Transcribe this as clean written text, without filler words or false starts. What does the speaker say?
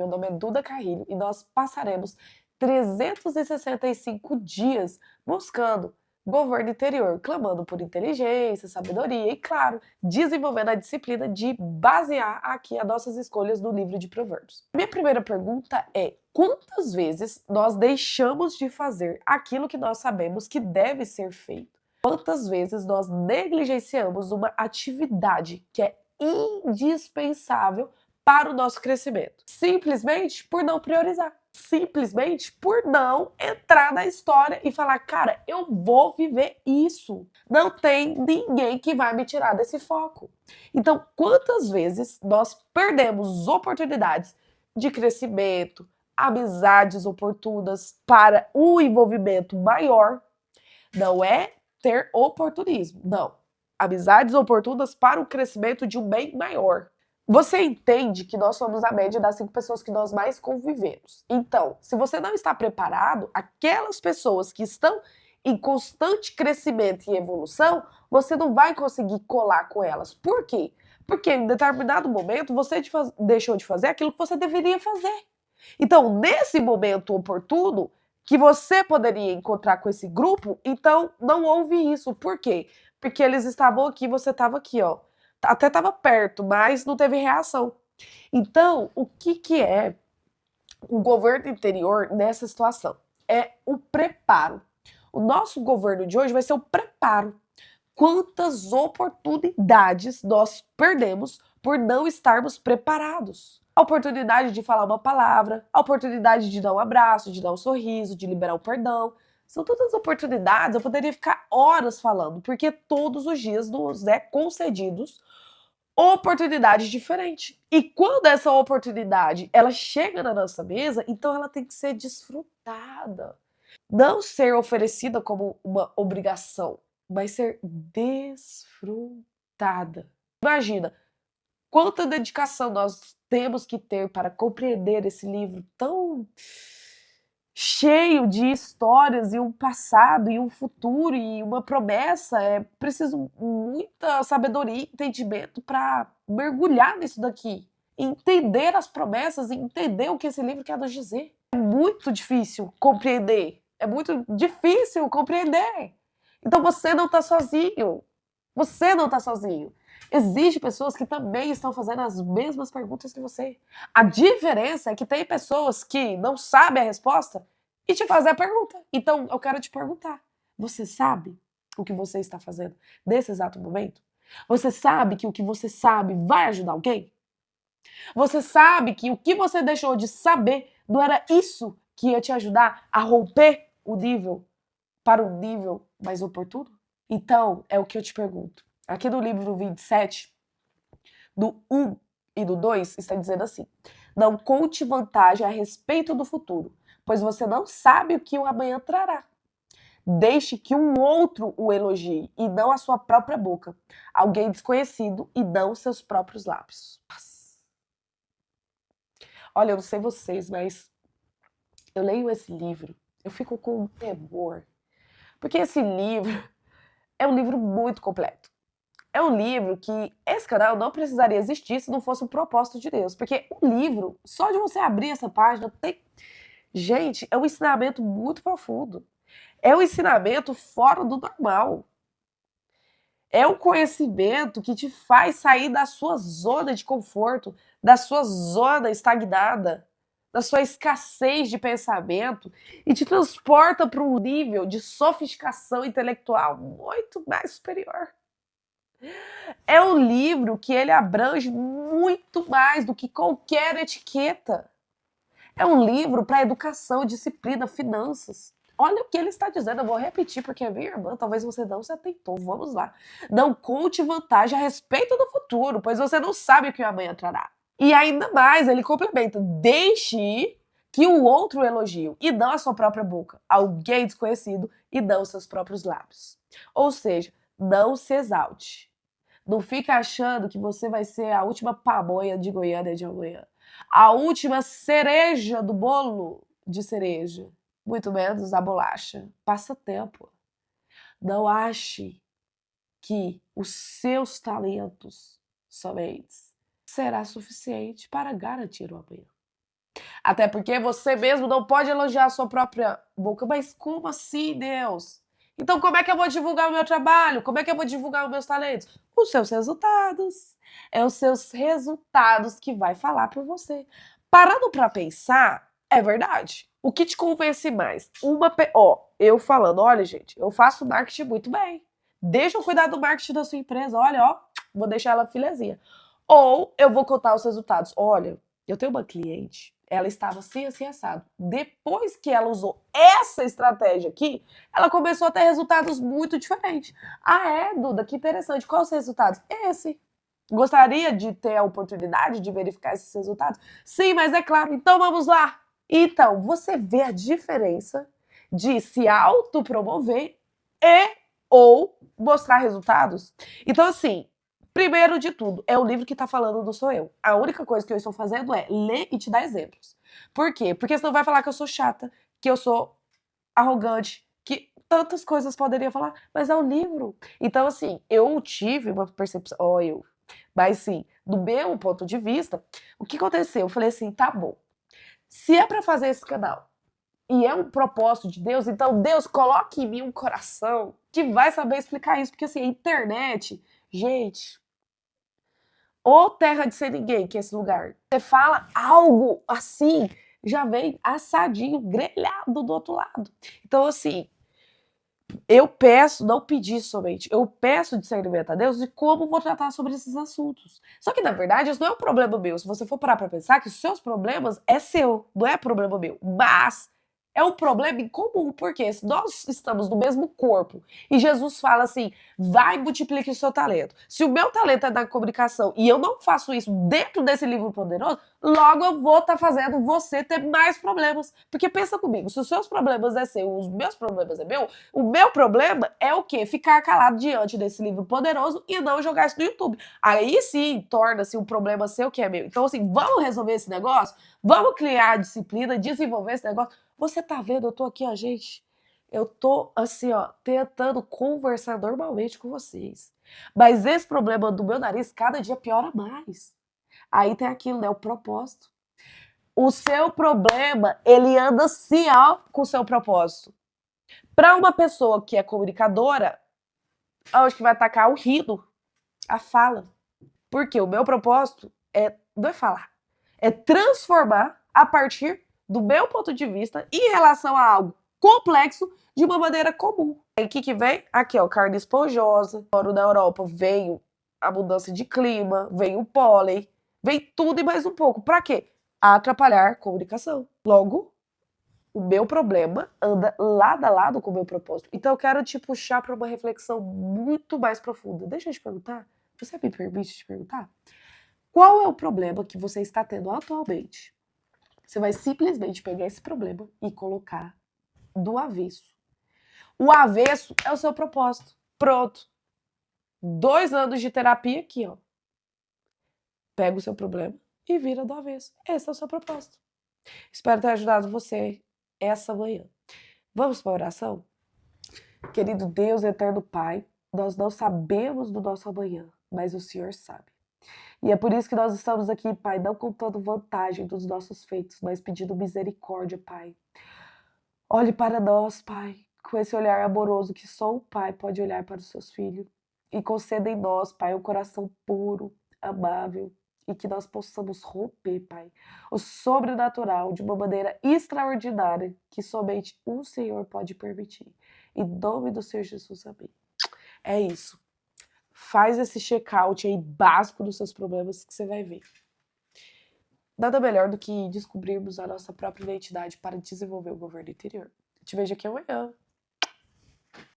meu nome é Duda Carrilho e nós passaremos 365 dias buscando governo interior, clamando por inteligência, sabedoria e, claro, desenvolvendo a disciplina de basear aqui as nossas escolhas no livro de Provérbios. Minha primeira pergunta é: quantas vezes nós deixamos de fazer aquilo que nós sabemos que deve ser feito? Quantas vezes nós negligenciamos uma atividade que é indispensável para o nosso crescimento? Simplesmente por não priorizar. Simplesmente por não entrar na história e falar, cara, eu vou viver isso. Não tem ninguém que vai me tirar desse foco. Então, quantas vezes nós perdemos oportunidades de crescimento, amizades oportunas para um envolvimento maior? Não é ter oportunismo, não. Amizades oportunas para o crescimento de um bem maior. Você entende que nós somos a média das 5 pessoas que nós mais convivemos. Então, se você não está preparado, aquelas pessoas que estão em constante crescimento e evolução, você não vai conseguir colar com elas. Por quê? Porque em determinado momento você deixou de fazer aquilo que você deveria fazer. Então, nesse momento oportuno, que você poderia encontrar com esse grupo, então não houve isso. Por quê? Porque eles estavam aqui, você estava aqui, ó. Até estava perto, mas não teve reação. Então, o que é o governo interior nessa situação? É o preparo. O nosso governo de hoje vai ser o preparo. Quantas oportunidades nós perdemos por não estarmos preparados? A oportunidade de falar uma palavra, a oportunidade de dar um abraço, de dar um sorriso, de liberar um perdão. São todas oportunidades, eu poderia ficar horas falando, porque todos os dias nos é concedidos oportunidades diferentes. E quando essa oportunidade ela chega na nossa mesa, então ela tem que ser desfrutada. Não ser oferecida como uma obrigação, mas ser desfrutada. Imagina quanta dedicação nós temos que ter para compreender esse livro tão cheio de histórias e um passado e um futuro e uma promessa. É preciso muita sabedoria e entendimento para mergulhar nisso daqui, entender as promessas e entender o que esse livro quer nos dizer. É muito difícil compreender, é muito difícil compreender. Então você não está sozinho, você não está sozinho. Existem pessoas que também estão fazendo as mesmas perguntas que você. A diferença é que tem pessoas que não sabem a resposta e te fazem a pergunta. Então, eu quero te perguntar: você sabe o que você está fazendo nesse exato momento? Você sabe que o que você sabe vai ajudar alguém? Você sabe que o que você deixou de saber não era isso que ia te ajudar a romper o nível para um nível mais oportuno? Então, é o que eu te pergunto. Aqui no livro 27, do 1 e do 2, está dizendo assim: não conte vantagem a respeito do futuro, pois você não sabe o que o amanhã trará. Deixe que um outro o elogie, e não a sua própria boca. Alguém desconhecido, e não seus próprios lábios. Olha, eu não sei vocês, mas eu leio esse livro, eu fico com um temor. Porque esse livro é um livro muito completo. É um livro que esse canal não precisaria existir se não fosse um propósito de Deus. Porque o livro, só de você abrir essa página, tem. Gente, é um ensinamento muito profundo. É um ensinamento fora do normal. É um conhecimento que te faz sair da sua zona de conforto, da sua zona estagnada, da sua escassez de pensamento e te transporta para um nível de sofisticação intelectual muito mais superior. É um livro que ele abrange muito mais do que qualquer etiqueta. É um livro para educação, disciplina, finanças. Olha o que ele está dizendo, eu vou repetir porque é minha irmã, talvez você não se atentou. Vamos lá. Não conte vantagem a respeito do futuro, pois você não sabe o que o amanhã trará. E ainda mais, ele complementa: deixe que o outro elogie, e não a sua própria boca, alguém desconhecido, e não os seus próprios lábios. Ou seja, não se exalte. Não fica achando que você vai ser a última pamonha de Goiânia de amanhã. A última cereja do bolo de cereja. Muito menos a bolacha. Passa tempo. Não ache que os seus talentos somente será suficiente para garantir o amanhã. Até porque você mesmo não pode elogiar a sua própria boca. Mas como assim, Deus? Então como é que eu vou divulgar o meu trabalho? Como é que eu vou divulgar os meus talentos? Os seus resultados. É os seus resultados que vai falar por você. Parando pra pensar, é verdade. O que te convence mais? Eu falando, olha, gente, eu faço marketing muito bem. Deixa eu cuidar do marketing da sua empresa, olha, ó, vou deixar ela filezinha. Ou eu vou contar os resultados. Olha, eu tenho uma cliente, ela estava assim, assim, assado. Depois que ela usou essa estratégia aqui, ela começou a ter resultados muito diferentes. Ah, é, Duda, que interessante. Quais os resultados? Esse. Gostaria de ter a oportunidade de verificar esses resultados? Sim, mas é claro. Então vamos lá. Então, você vê a diferença de se autopromover e ou mostrar resultados? Então, assim, primeiro de tudo, é o livro que tá falando do sou eu. A única coisa que eu estou fazendo é ler e te dar exemplos. Por quê? Porque senão vai falar que eu sou chata, que eu sou arrogante, que tantas coisas poderia falar, mas é um livro. Então, assim, eu tive uma percepção, mas sim, do meu ponto de vista, o que aconteceu? Eu falei assim, tá bom, se é para fazer esse canal e é um propósito de Deus, então Deus coloque em mim um coração que vai saber explicar isso, porque assim, a internet, gente, ou terra de sem ninguém, que é esse lugar. Você fala algo assim, já vem assadinho, grelhado do outro lado. Então, assim, eu peço, não pedi somente, eu peço discernimento a Deus de como vou tratar sobre esses assuntos. Só que, na verdade, isso não é um problema meu. Se você for parar pra pensar que os seus problemas é seu, não é problema meu. Mas é um problema em comum, porque se nós estamos no mesmo corpo e Jesus fala assim, vai e multiplique o seu talento. Se o meu talento é da comunicação e eu não faço isso dentro desse livro poderoso, logo eu vou estar fazendo você ter mais problemas. Porque pensa comigo, se os seus problemas é seu, os meus problemas é meu, o meu problema é o quê? Ficar calado diante desse livro poderoso e não jogar isso no YouTube. Aí sim, torna-se um problema seu que é meu. Então, assim, vamos resolver esse negócio? Vamos criar disciplina, desenvolver esse negócio? Você tá vendo? Eu tô aqui, ó, gente. Eu tô, assim, ó, tentando conversar normalmente com vocês. Mas esse problema do meu nariz cada dia piora mais. Aí tem aquilo, né? O propósito. O seu problema, ele anda assim, ó, com o seu propósito. Para uma pessoa que é comunicadora, acho que vai atacar o riso, a fala. Porque o meu propósito não é falar, é transformar a partir do meu ponto de vista em relação a algo complexo de uma maneira comum. E o que vem? Aqui, ó, carne esponjosa. Moro na Europa, veio a mudança de clima, veio o pólen, vem tudo e mais um pouco. Para quê? Atrapalhar a comunicação. Logo, o meu problema anda lado a lado com o meu propósito. Então eu quero te puxar para uma reflexão muito mais profunda. Deixa eu te perguntar, você me permite te perguntar? Qual é o problema que você está tendo atualmente? Você vai simplesmente pegar esse problema e colocar do avesso. O avesso é o seu propósito. Pronto. 2 anos de terapia aqui, ó. Pega o seu problema e vira do avesso. Esse é o seu propósito. Espero ter ajudado você essa manhã. Vamos para a oração? Querido Deus, eterno Pai, nós não sabemos do nosso amanhã, mas o Senhor sabe. E é por isso que nós estamos aqui, Pai, não contando vantagem dos nossos feitos, mas pedindo misericórdia, Pai. Olhe para nós, Pai, com esse olhar amoroso que só o Pai pode olhar para os seus filhos. E conceda em nós, Pai, um coração puro, amável, e que nós possamos romper, Pai, o sobrenatural de uma maneira extraordinária que somente o Senhor pode permitir. Em nome do Senhor Jesus, amém. É isso. Faz esse check-out aí básico dos seus problemas que você vai ver. Nada melhor do que descobrirmos a nossa própria identidade para desenvolver o governo interior. Te vejo aqui amanhã.